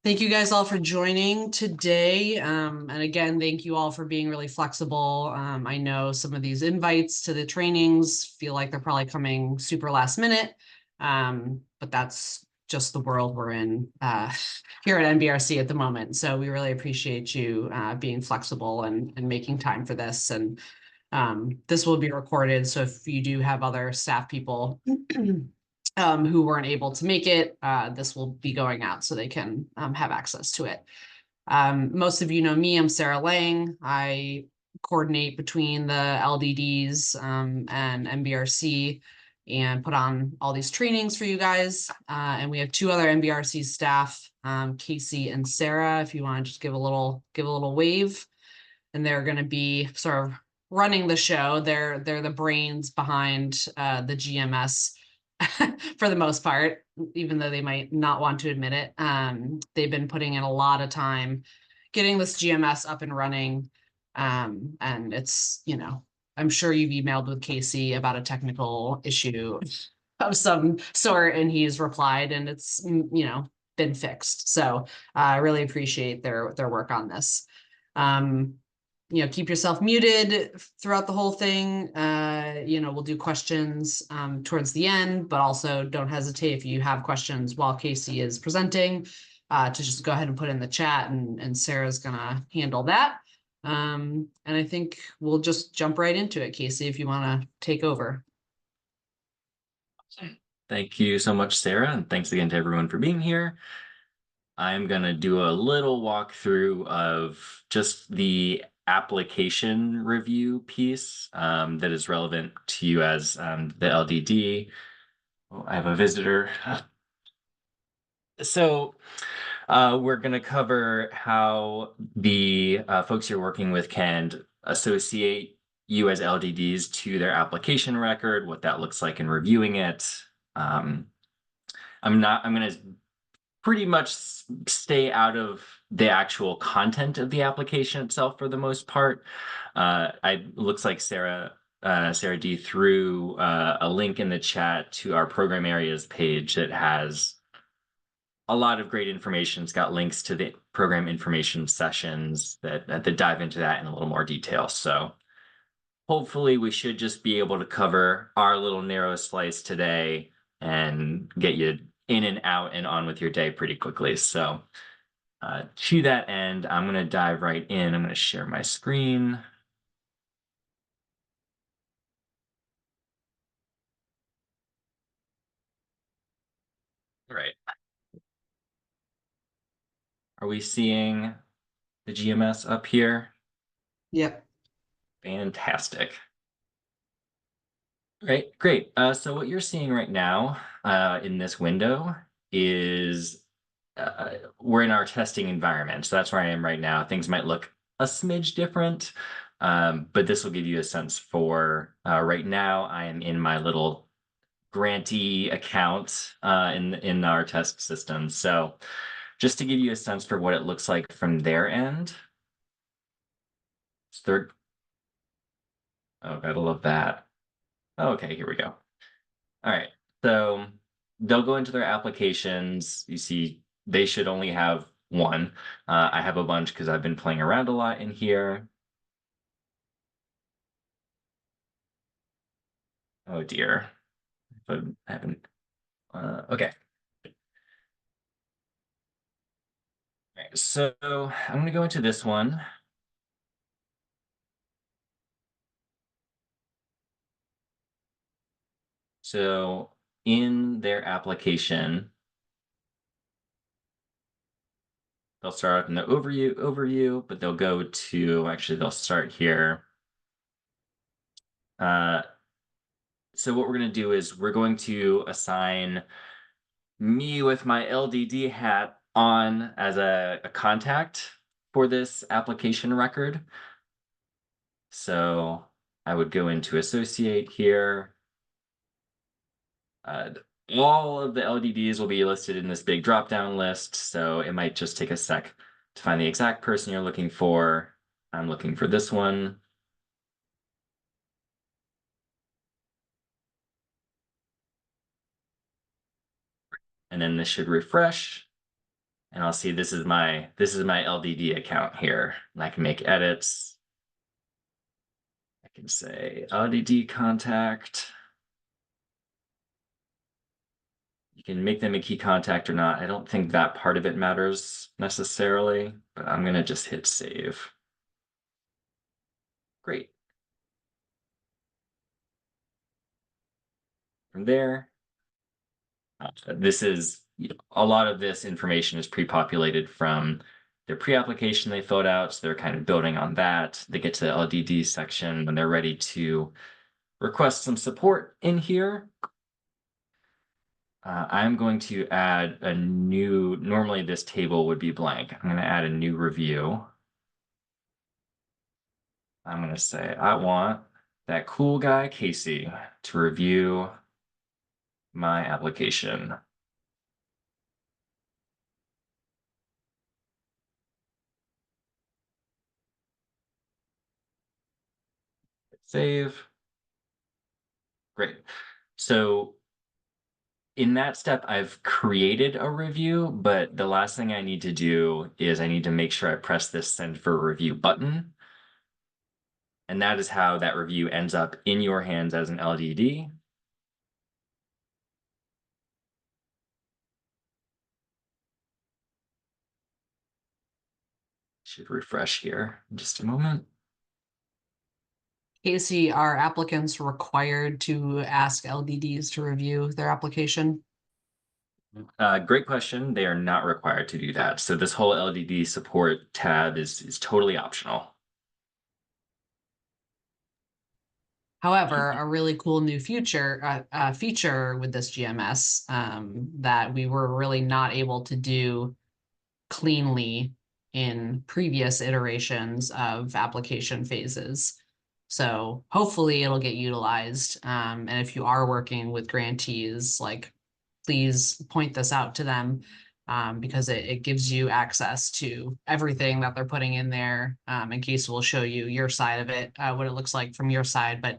Thank you guys all for joining today. And again, thank you all for being really flexible. I know some of these invites to the trainings feel like they're probably coming super last minute, but that's just the world we're in here at NBRC at the moment. So we really appreciate you being flexible and making time for this. And this will be recorded. So if you do have other staff people who weren't able to make it, this will be going out so they can have access to it. Most of you know me, I'm Sarah Lang. I coordinate between the LDDs and NBRC and put on all these trainings for you guys. And we have two other NBRC staff, Casey and Sarah, if you want to just give a little wave. And they're going to be sort of running the show. They're the brains behind the GMS for the most part, even though they might not want to admit it. They've been putting in a lot of time getting this GMS up and running. And it's, I'm sure you've emailed with Casey about a technical issue of some sort, and he's replied, and it's, been fixed. So I really appreciate their work on this. Keep yourself muted throughout the whole thing. We'll do questions towards the end, but also don't hesitate if you have questions while Casey is presenting to just go ahead and put in the chat, and Sarah's gonna handle that. And I think we'll just jump right into it. Casey, if you want to take over. Thank you so much, Sarah, and thanks again to everyone for being here. I'm going to do a little walkthrough of just the application review piece that is relevant to you as the LDD. Oh, I have a visitor. So we're going to cover how the folks you're working with can associate you as LDDs to their application record, what that looks like in reviewing it. I'm going to pretty much stay out of the actual content of the application itself for the most part. Looks like Sarah D threw a link in the chat to our program areas page that has a lot of great information. It's got links to the program information sessions that dive into that in a little more detail. So hopefully we should just be able to cover our little narrow slice today and get you in and out and on with your day pretty quickly. So to that end, I'm going to dive right in. I'm going to share my screen. All right. Are we seeing the GMS up here? Yep. Fantastic. Great, great. So what you're seeing right now in this window is we're in our testing environment. So that's where I am right now. Things might look a smidge different, but this will give you a sense for right now. I am in my little grantee account in our test system. So just to give you a sense for what it looks like from their end. It's third. Oh, gotta love that. Okay, here we go. All right. So they'll go into their applications. You see, they should only have one. I have a bunch because I've been playing around a lot in here. Oh dear. But I haven't. Okay. All right. So I'm going to go into this one. So in their application, they'll start out in the overview, but they'll go to, actually, they'll start here. So what we're going to do is we're going to assign me with my LDD hat on as a contact for this application record. So I would go into associate here. All of the LDDs will be listed in this big drop-down list, so it might just take a sec to find the exact person you're looking for. I'm looking for this one. And then this should refresh. And I'll see this is my LDD account here. And I can make edits. I can say LDD contact. You can make them a key contact or not. I don't think that part of it matters necessarily, but I'm gonna just hit save. Great. From there, this is a lot of this information is pre-populated from their pre-application they filled out. So they're kind of building on that. They get to the LDD section when they're ready to request some support in here. I'm going to add a new, normally this table would be blank. I'm going to add a new review. I'm going to say, I want that cool guy, Casey, to review my application. Save. Great. So in that step, I've created a review, but the last thing I need to do is I need to make sure I press this send for review button. And that is how that review ends up in your hands as an LDD. Should refresh here in just a moment. Casey, are applicants required to ask LDDs to review their application? Great question. They are not required to do that. So this whole LDD support tab is totally optional. However, a really cool new feature with this GMS that we were really not able to do cleanly in previous iterations of application phases. So hopefully it'll get utilized. And if you are working with grantees, like please point this out to them because it gives you access to everything that they're putting in there. In case we'll show you your side of it, what it looks like from your side, but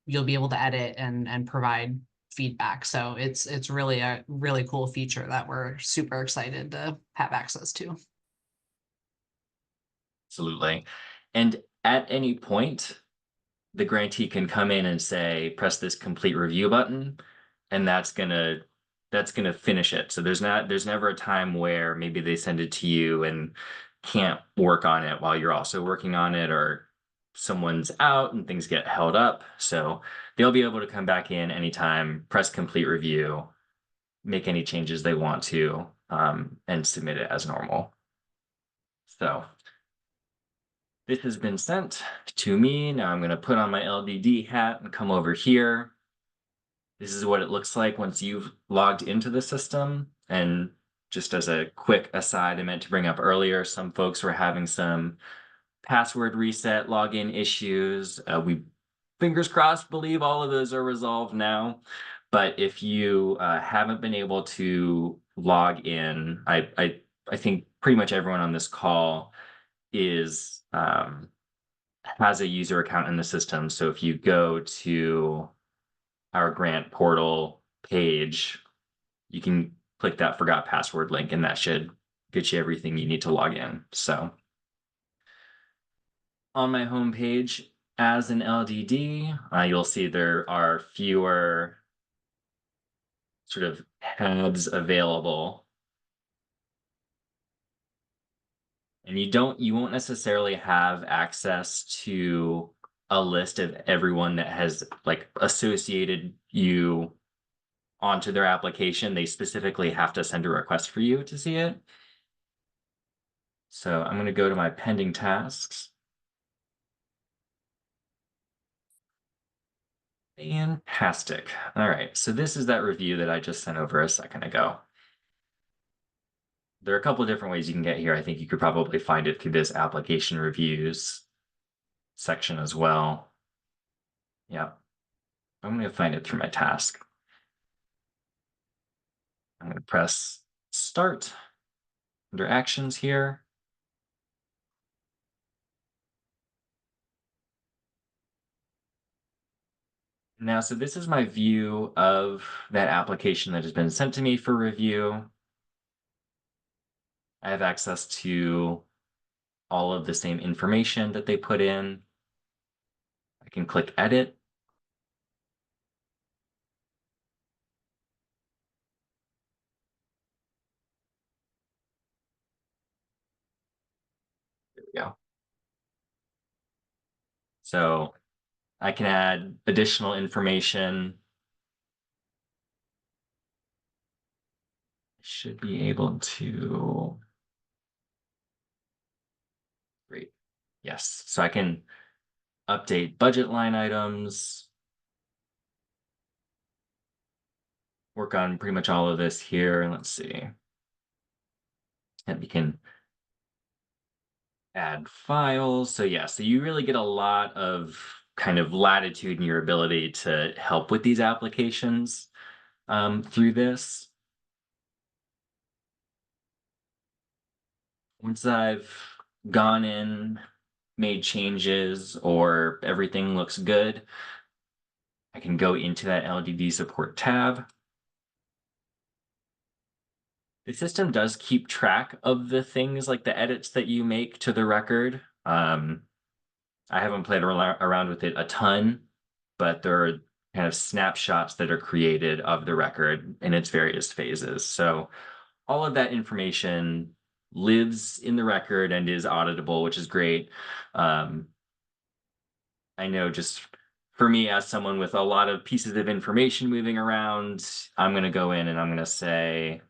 you'll be able to edit and provide feedback. So it's really a really cool feature that we're super excited to have access to. Absolutely. And at any point, the grantee can come in and say, press this complete review button, and that's gonna finish it. So there's never a time where maybe they send it to you and can't work on it while you're also working on it, or someone's out and things get held up. So they'll be able to come back in anytime, press complete review, make any changes they want to, and submit it as normal. So this has been sent to me. Now I'm going to put on my LDD hat and come over here. This is what it looks like once you've logged into the system. And just as a quick aside, I meant to bring up earlier, some folks were having some password reset login issues. We, fingers crossed, believe all of those are resolved now. But if you haven't been able to log in, I think pretty much everyone on this call is has a user account in the system. So if you go to our grant portal page, you can click that forgot password link and that should get you everything you need to log in. So on my home page as an LDD, you'll see there are fewer sort of tabs available. And you won't necessarily have access to a list of everyone that has like associated you onto their application. They specifically have to send a request for you to see it. So I'm going to go to my pending tasks. Fantastic. All right, so this is that review that I just sent over a second ago. There are a couple of different ways you can get here. I think you could probably find it through this application reviews section as well. Yeah, I'm going to find it through my task. I'm going to press start under actions here. Now, so this is my view of that application that has been sent to me for review. I have access to all of the same information that they put in. I can click edit. There we go. So I can add additional information. I should be able to. Great. Yes. So I can update budget line items, work on pretty much all of this here. Let's see. And we can add files. So yeah, so you really get a lot of kind of latitude in your ability to help with these applications through this. Once I've gone in, made changes, or everything looks good, I can go into that LDD support tab. The system does keep track of the things like the edits that you make to the record. I haven't played around with it a ton, but there are kind of snapshots that are created of the record in its various phases. So all of that information lives in the record and is auditable, which is great. I know just for me as someone with a lot of pieces of information moving around, I'm going to go in and I'm going to say,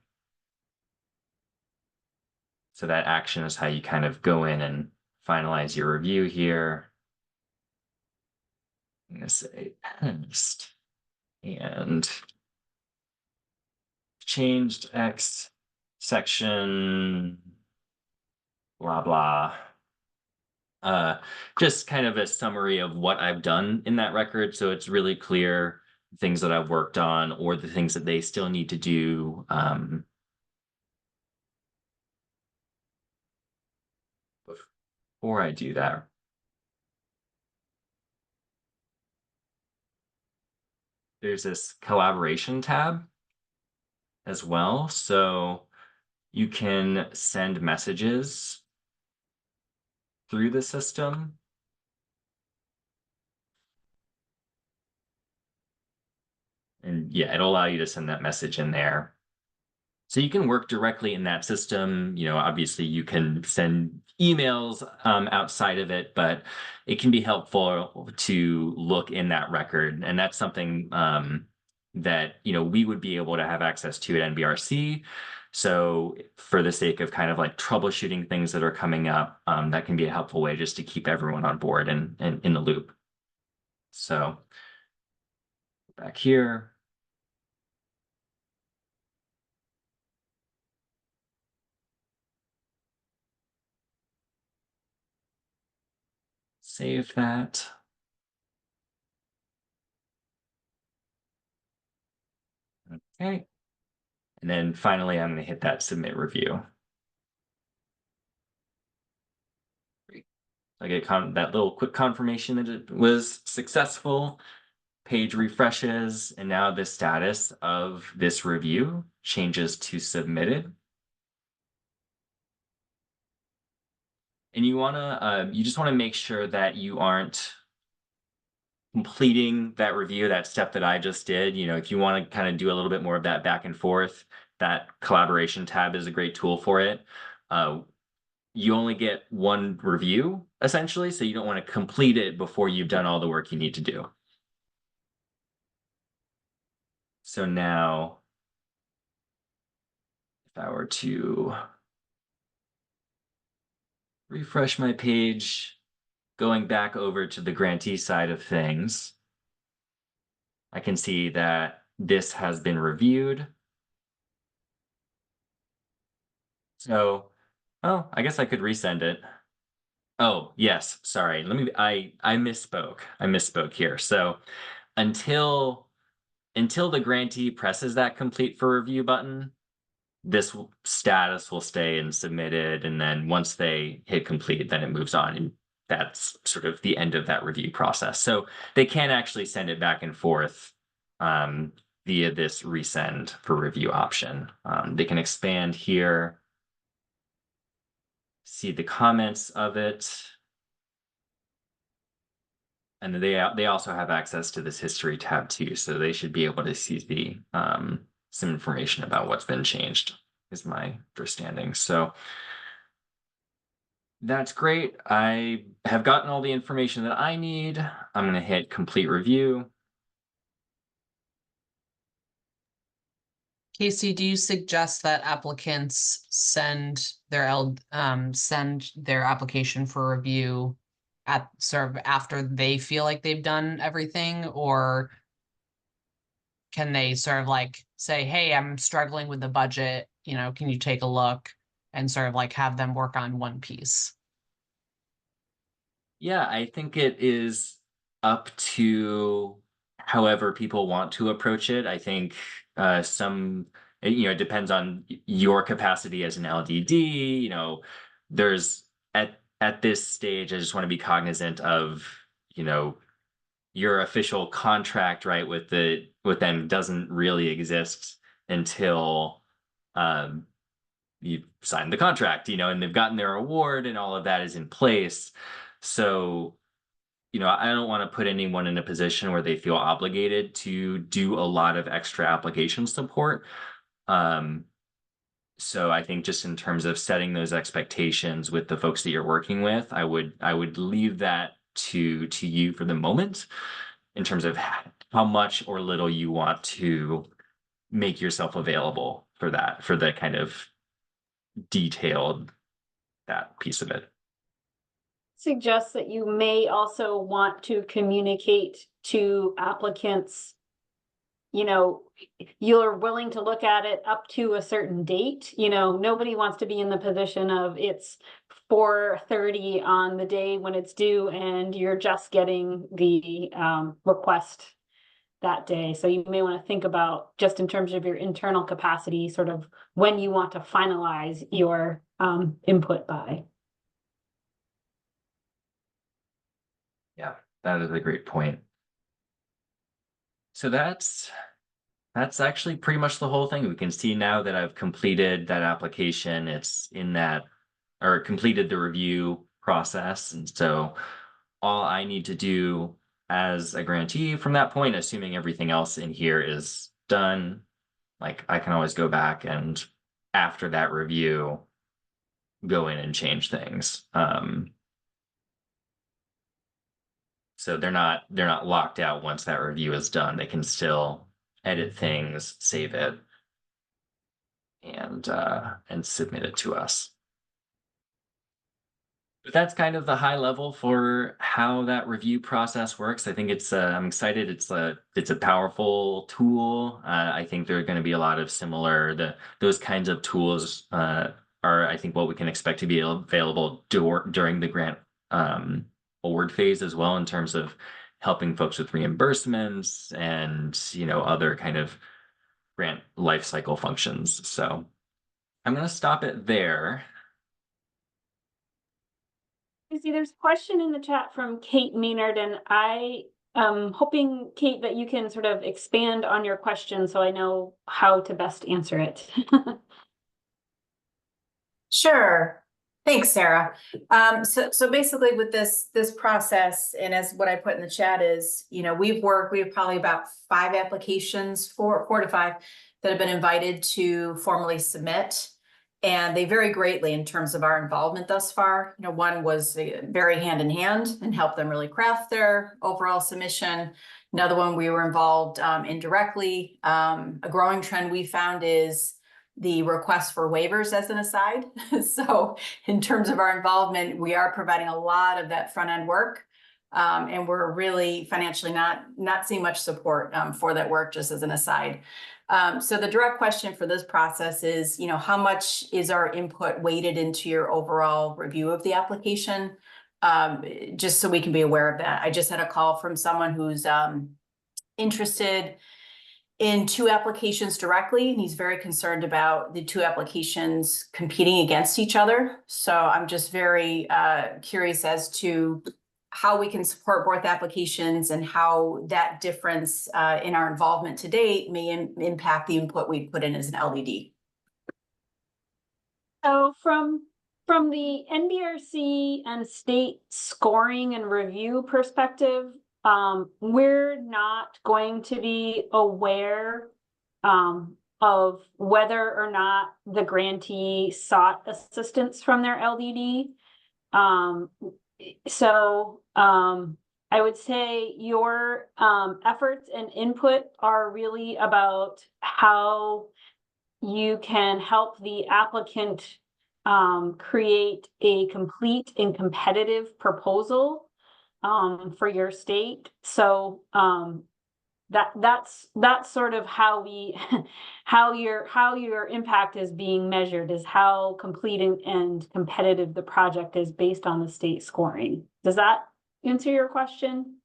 so that action is how you kind of go in and finalize your review here. I'm going to say test and changed X section, blah, blah. Just kind of a summary of what I've done in that record. So it's really clear things that I've worked on or the things that they still need to do. Before I do that, there's this collaboration tab as well. So you can send messages through the system. And yeah, it'll allow you to send that message in there. So you can work directly in that system. You know, obviously you can send emails outside of it, but it can be helpful to look in that record. And that's something that, you know, we would be able to have access to at NBRC. So for the sake of kind of like troubleshooting things that are coming up, that can be a helpful way just to keep everyone on board and in the loop. So back here. Save that. Okay. And then finally, I'm going to hit that submit review. Great. I get that little quick confirmation that it was successful. Page refreshes, and now the status of this review changes to submitted. And you just want to make sure that you aren't completing that review, that step that I just did. You know, if you want to kind of do a little bit more of that back and forth, that collaboration tab is a great tool for it. You only get one review essentially, so you don't want to complete it before you've done all the work you need to do. So now, if I were to refresh my page, going back over to the grantee side of things, I can see that this has been reviewed. So, oh, I guess I could resend it. Oh, yes, sorry. I misspoke. I misspoke here. So until the grantee presses that complete for review button, this status will stay and submitted. And then once they hit complete, then it moves on. And that's sort of the end of that review process. So they can actually send it back and forth via this resend for review option. They can expand here. see the comments of it. And they also have access to this history tab too, so they should be able to see the some information about what's been changed, is my understanding. So that's great. I have gotten all the information that I need. I'm going to hit complete review. Casey, do you suggest that applicants send their send their application for review at sort of after they feel like they've done everything, or can they sort of like say, hey, I'm struggling with the budget, you know, can you take a look, and sort of like have them work on one piece? Yeah, I think it is up to however people want to approach it. I think it depends on your capacity as an LDD. There's at this stage, I just want to be cognizant of, you know, your official contract, right, with them doesn't really exist until um you signed the contract, and they've gotten their award and all of that is in place. So, I don't want to put anyone in a position where they feel obligated to do a lot of extra application support. Um, so I think just in terms of setting those expectations with the folks that you're working with, I would leave that to you for the moment in terms of how much or little you want to make yourself available for that, for the kind of detailed that piece of it. Suggests that you may also want to communicate to applicants, you're willing to look at it up to a certain date. Nobody wants to be in the position of it's 4:30 on the day when it's due and you're just getting the request that day. So you may want to think about, just in terms of your internal capacity, sort of when you want to finalize your input by. Yeah, that is a great point. So that's actually pretty much the whole thing. We can see now that I've completed that application. It's in that, or completed the review process. And so all I need to do as a grantee from that point, assuming everything else in here is done, like I can always go back and after that review, go in and change things. So they're not locked out once that review is done. They can still edit things, save it, and submit it to us. But that's kind of the high level for how that review process works. I think I'm excited. It's a powerful tool. I think there are going to be a lot of those kinds of tools are, I think, what we can expect to be available during the grant award phase as well, in terms of helping folks with reimbursements and, other kind of grant life cycle functions. So I'm going to stop it there. See, there's a question in the chat from Kate Maynard, and I am hoping, Kate, that you can sort of expand on your question so I know how to best answer it. Sure. Thanks, Sarah. So basically with this process, and as what I put in the chat is, we have probably about 5 applications, 4 to 5, that have been invited to formally submit. And they vary greatly in terms of our involvement thus far. One was very hand in hand and helped them really craft their overall submission. Another one we were involved indirectly. A growing trend we found is the request for waivers as an aside. So in terms of our involvement, we are providing a lot of that front end work. And we're really financially not seeing much support for that work, just as an aside. So the direct question for this process is, how much is our input weighted into your overall review of the application? Just so we can be aware of that. I just had a call from someone who's interested in 2 applications directly, and he's very concerned about the 2 applications competing against each other. So I'm just very curious as to how we can support both applications and how that difference in our involvement to date may impact the input we put in as an LDD. So from from the NBRC and state scoring and review perspective, we're not going to be aware of whether or not the grantee sought assistance from their LDD. I would say your efforts and input are really about how you can help the applicant create a complete and competitive proposal for your state. So that's sort of how we how your impact is being measured, is how complete and competitive the project is based on the state scoring. Does that answer your question?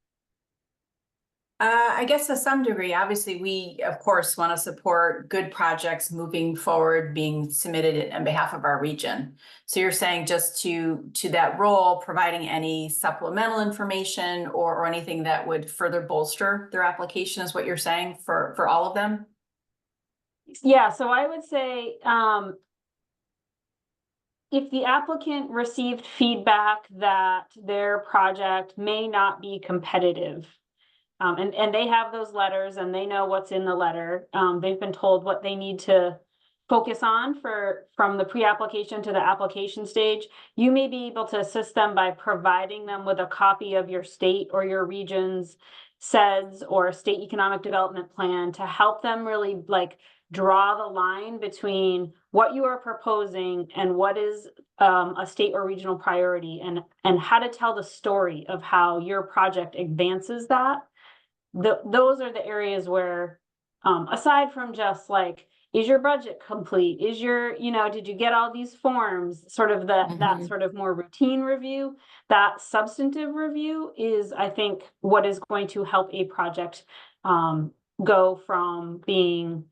I guess to some degree, obviously, we, of course, want to support good projects moving forward, being submitted on behalf of our region. So you're saying just to that role, providing any supplemental information or anything that would further bolster their application is what you're saying for all of them? Yeah, so I would say if the applicant received feedback that their project may not be competitive, and they have those letters and they know what's in the letter. They've been told what they need to focus on from the pre-application to the application stage. You may be able to assist them by providing them with a copy of your state or your region's SEDS or state economic development plan to help them really like draw the line between what you are proposing and what is a state or regional priority, and how to tell the story of how your project advances that. Those are the areas where, aside from just like, is your budget complete? Is your, did you get all these forms? Sort of that sort of more routine review, that substantive review is, I think, what is going to help a project go from being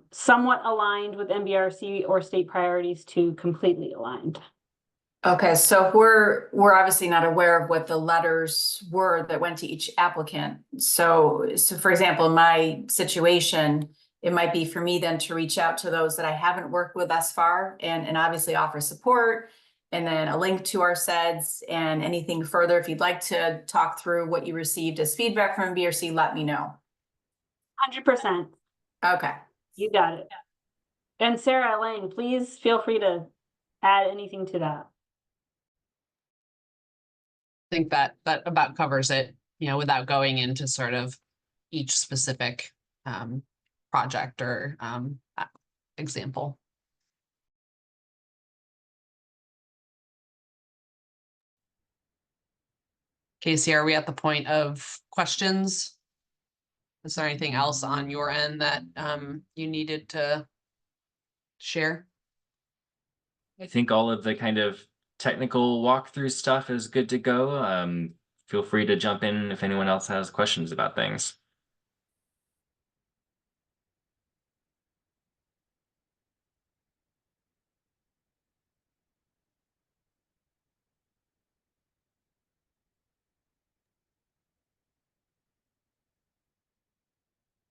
somewhat aligned with NBRC or state priorities to completely aligned. Okay, so we're obviously not aware of what the letters were that went to each applicant. So for example, in my situation, it might be for me then to reach out to those that I haven't worked with thus far and obviously offer support, and then a link to our SEDS, and anything further. If you'd like to talk through what you received as feedback from NBRC, let me know. 100%. Okay. You got it. And Sarah, Elaine, please feel free to add anything to that. I think that about covers it, without going into sort of each specific project or example. Casey, are we at the point of questions? Is there anything else on your end that you needed to share? I think all of the kind of technical walkthrough stuff is good to go. Feel free to jump in if anyone else has questions about things.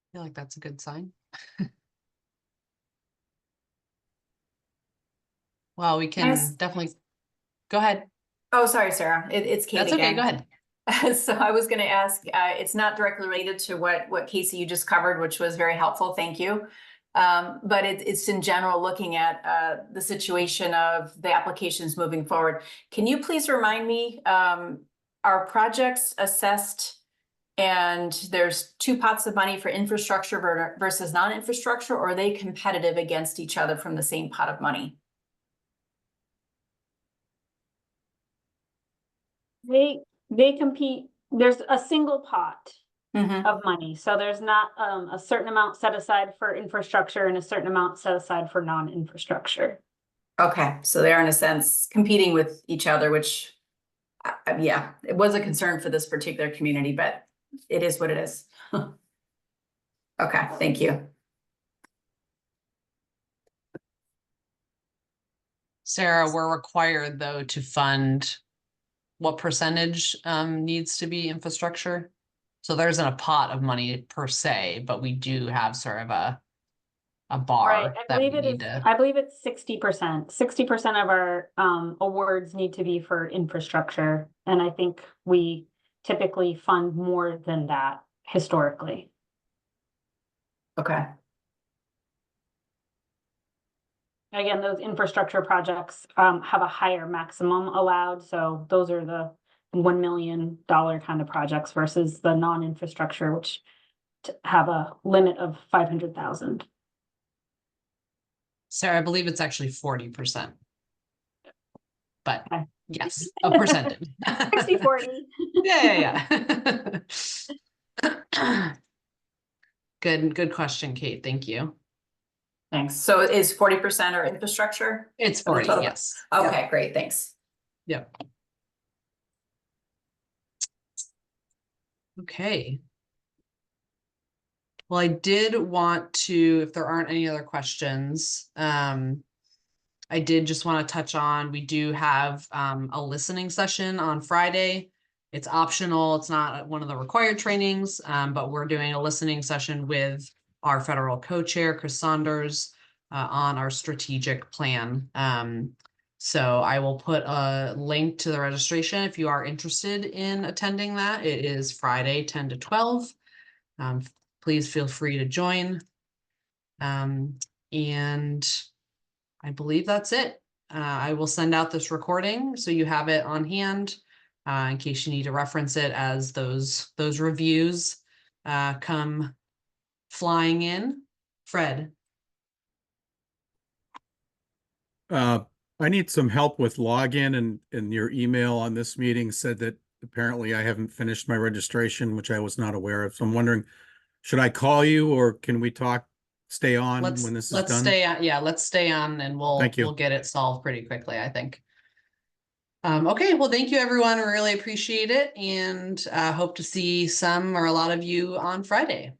I feel like that's a good sign. Well, we can Yes. definitely go ahead. Oh, sorry, Sarah. It's Kate That's okay. again. Go ahead. So I was going to ask, it's not directly related to what Casey you just covered, which was very helpful. Thank you. But it's in general looking at the situation of the applications moving forward. Can you please remind me, are projects assessed and there's two pots of money for infrastructure versus non-infrastructure, or are they competitive against each other from the same pot of money? They compete. There's a single pot of money. So there's not a certain amount set aside for infrastructure and a certain amount set aside for non-infrastructure. Okay, so they're in a sense competing with each other, which, yeah, it was a concern for this particular community, but it is what it is. Okay, thank you. Sarah, we're required though to fund what percentage needs to be infrastructure. So there isn't a pot of money per se, but we do have sort of a a bar Right, I that we believe it need is, to. I believe it's 60%. 60% of our awards need to be for infrastructure. And I think we typically fund more than that historically. Okay, Again, those infrastructure projects have a higher maximum allowed, so those are the $1 million kind of projects versus the non-infrastructure, which have a limit of 500,000. Sarah, I believe it's actually 40%. But Okay. yes, a percentage. 60-40. Yeah. Good question, Kate. Thank you. thanks. So is 40% our infrastructure? It's Of the 40, total? yes. Okay, great, thanks. Yep. Okay. Well, I did want to, if there aren't any other questions, I did just want to touch on, we do have a listening session on Friday. It's optional. It's not one of the required trainings, but we're doing a listening session with our federal co-chair, Chris Saunders, on our strategic plan. So I will put a link to the registration if you are interested in attending that. It is Friday, 10 to 12. Please feel free to join. And I believe that's it. I will send out this recording so you have it on hand in case you need to reference it as those reviews come flying in. Fred. I need some help with login, and your email on this meeting said that apparently I haven't finished my registration, which I was not aware of. So I'm wondering, should I call you or can we stay on when this is Let's done? stay on. Yeah, let's stay on and Thank you. we'll get it solved pretty quickly, I think. Okay, well, thank you, everyone. I really appreciate it and hope to see some or a lot of you on Friday.